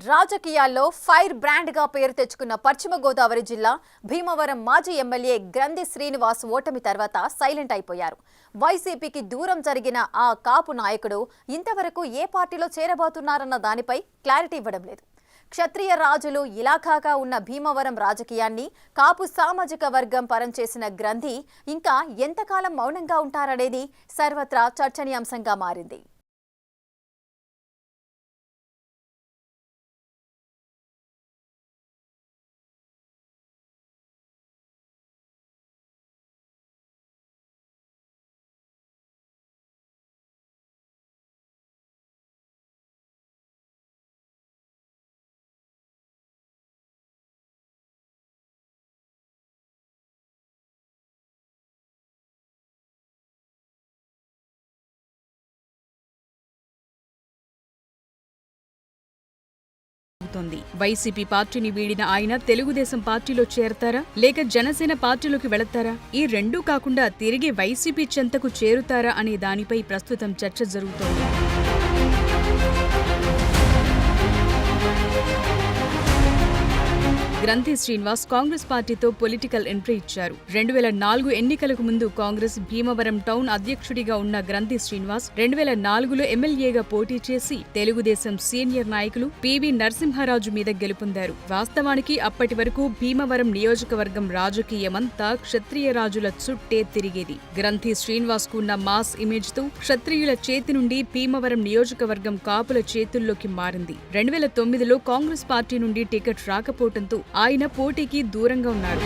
రాజకీయాల్లో fire brand గా పేరు తెచ్చుకున్న పశ్చిమ గోదావరి జిల్లా భీమవరం మాజీ ఎమ్మెల్యే గ్రంథి శ్రీనివాస్ ఓటమి తర్వాత సైలెంట్ అయిపోయారు. వైసీపీకి దూరం జరిగిన ఆ కాపు నాయకుడు ఇంతవరకు ఏ పార్టీలో చేరబోతున్నారన్న దానిపై క్లారిటీ ఇవ్వడం లేదు. క్షత్రియ రాజులు ఇలాఖాగా ఉన్న భీమవరం రాజకీయాన్ని కాపు సామాజిక వర్గం పరం చేసిన గ్రంథి ఇంకా ఎంతకాలం మౌనంగా ఉంటారనేది సర్వత్రా చర్చనీయాంశంగా మారింది. వైసీపీ పార్టీని వీడిన ఆయన తెలుగుదేశం పార్టీలో చేరతారా లేక జనసేన పార్టీలోకి వెళతారా? ఈ రెండూ కాకుండా తిరిగి వైసీపీ చెంతకు చేరుతారా అనే దానిపై ప్రస్తుతం చర్చ జరుగుతోంది. గ్రంథి శ్రీనివాస్ కాంగ్రెస్ పార్టీతో పొలిటికల్ ఎంట్రీ ఇచ్చారు. 2004 ఎన్నికలకు ముందు కాంగ్రెస్ భీమవరం టౌన్ అధ్యక్షుడిగా ఉన్న గ్రంథి శ్రీనివాస్ 2004లో ఎమ్మెల్యేగా పోటీ చేసి తెలుగుదేశం సీనియర్ నాయకులు పివి నరసింహరాజు మీద గెలుపొందారు. వాస్తవానికి అప్పటి వరకు భీమవరం నియోజకవర్గం రాజకీయమంతా క్షత్రియ రాజుల చుట్టే తిరిగేది. గ్రంథి శ్రీనివాస్ కు ఉన్న మాస్ ఇమేజ్ తో క్షత్రియుల చేతి నుండి భీమవరం నియోజకవర్గం కాపుల చేతుల్లోకి మారింది. 2009లో కాంగ్రెస్ పార్టీ నుండి టికెట్ రాకపోవడంతో ఆయన పోటీకి దూరంగా ఉన్నారు.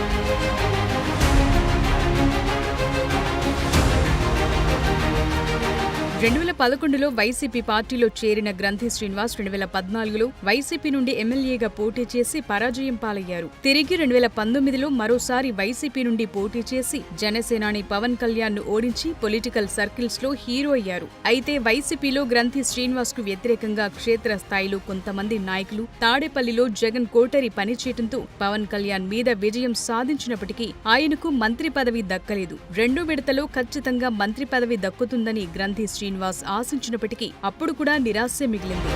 2011లో వైసీపీ పార్టీలో చేరిన గ్రంథి శ్రీనివాస్ 2014లో వైసీపీ నుండి ఎమ్మెల్యేగా పోటీ చేసి పరాజయం పాలయ్యారు. తిరిగి 2019లో మరోసారి వైసీపీ నుండి పోటీ చేసి జనసేనాని పవన్ కళ్యాణ్ ను ఓడించి పొలిటికల్ సర్కిల్స్ లో హీరో అయ్యారు. అయితే వైసీపీలో గ్రంథి శ్రీనివాస్ కు వ్యతిరేకంగా క్షేత్రస్థాయిలో కొంతమంది నాయకులు తాడేపల్లిలో జగన్ కోటరి పనిచేయడంతో పవన్ కళ్యాణ్ మీద విజయం సాధించినప్పటికీ ఆయనకు మంత్రి పదవి దక్కలేదు. 2 విడతలో ఖచ్చితంగా మంత్రి పదవి దక్కుతుందని గ్రంథి శ్రీనివాస్ ఆశించినప్పటికీ అప్పుడు కూడా నిరాశే మిగిలింది.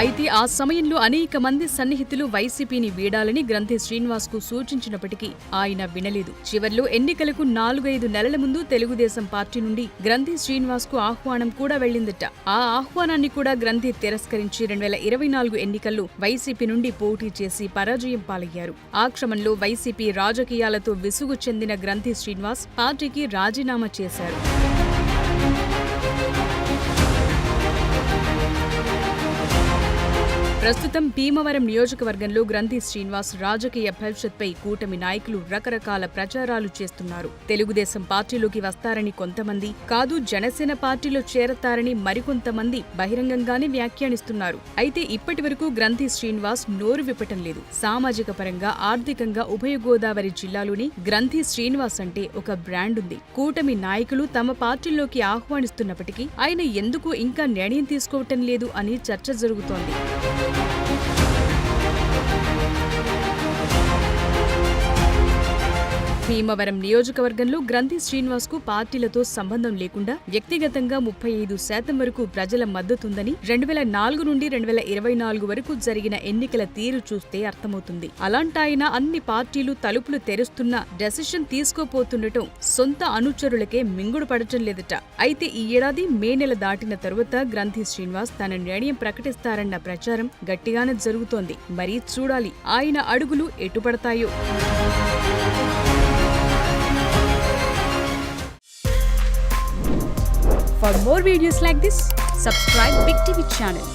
అయితే ఆ సమయంలో అనేక మంది సన్నిహితులు వైసీపీని వీడాలని గ్రంథి శ్రీనివాస్ కు సూచించినప్పటికీ ఆయన వినలేదు. చివర్లో ఎన్నికలకు 4-5 నెలల ముందు తెలుగుదేశం పార్టీ నుండి గ్రంథి శ్రీనివాస్ కు ఆహ్వానం కూడా వెళ్లిందట. ఆ ఆహ్వానాన్ని కూడా గ్రంథి తిరస్కరించి 2024 ఎన్నికల్లో వైసీపీ నుండి పోటీ చేసి పరాజయం పాలయ్యారు. ఆ క్రమంలో వైసీపీ రాజకీయాలతో విసుగు చెందిన గ్రంథి శ్రీనివాస్ పార్టీకి రాజీనామా చేశారు. ప్రస్తుతం భీమవరం నియోజకవర్గంలో గ్రంథి శ్రీనివాస్ రాజకీయ భవిష్యత్పై కూటమి నాయకులు రకరకాల ప్రచారాలు చేస్తున్నారు. తెలుగుదేశం పార్టీలోకి వస్తారని కొంతమంది, కాదు జనసేన పార్టీలో చేరతారని మరికొంతమంది బహిరంగంగానే వ్యాఖ్యానిస్తున్నారు. అయితే ఇప్పటి వరకు గ్రంథి శ్రీనివాస్ నోరు విప్పటం లేదు. సామాజిక పరంగా, ఆర్థికంగా ఉభయ గోదావరి జిల్లాలోని గ్రంథి శ్రీనివాస్ అంటే ఒక బ్రాండ్ ఉంది. కూటమి నాయకులు తమ పార్టీలోకి ఆహ్వానిస్తున్నప్పటికీ ఆయన ఎందుకు ఇంకా నిర్ణయం తీసుకోవటం లేదు అని చర్చ జరుగుతోంది. భీమవరం నియోజకవర్గంలో గ్రంథి శ్రీనివాస్ కు పార్టీలతో సంబంధం లేకుండా వ్యక్తిగతంగా 35% వరకు ప్రజల మద్దతుందని 2004 నుండి 2024 వరకు జరిగిన ఎన్నికల తీరు చూస్తే అర్థమవుతుంది. అలాంటాయన అన్ని పార్టీలు తలుపులు తెరుస్తున్నా డెసిషన్ తీసుకోపోతుండటం సొంత అనుచరులకే మింగుడు పడటం లేదట. అయితే ఈ ఏడాది మే నెల దాటిన తరువాత గ్రంథి శ్రీనివాస్ తన నిర్ణయం ప్రకటిస్తారన్న ప్రచారం గట్టిగానే జరుగుతోంది. మరి చూడాలి ఆయన అడుగులు ఎటుపడతాయో. For more videos like this, subscribe Big TV channel.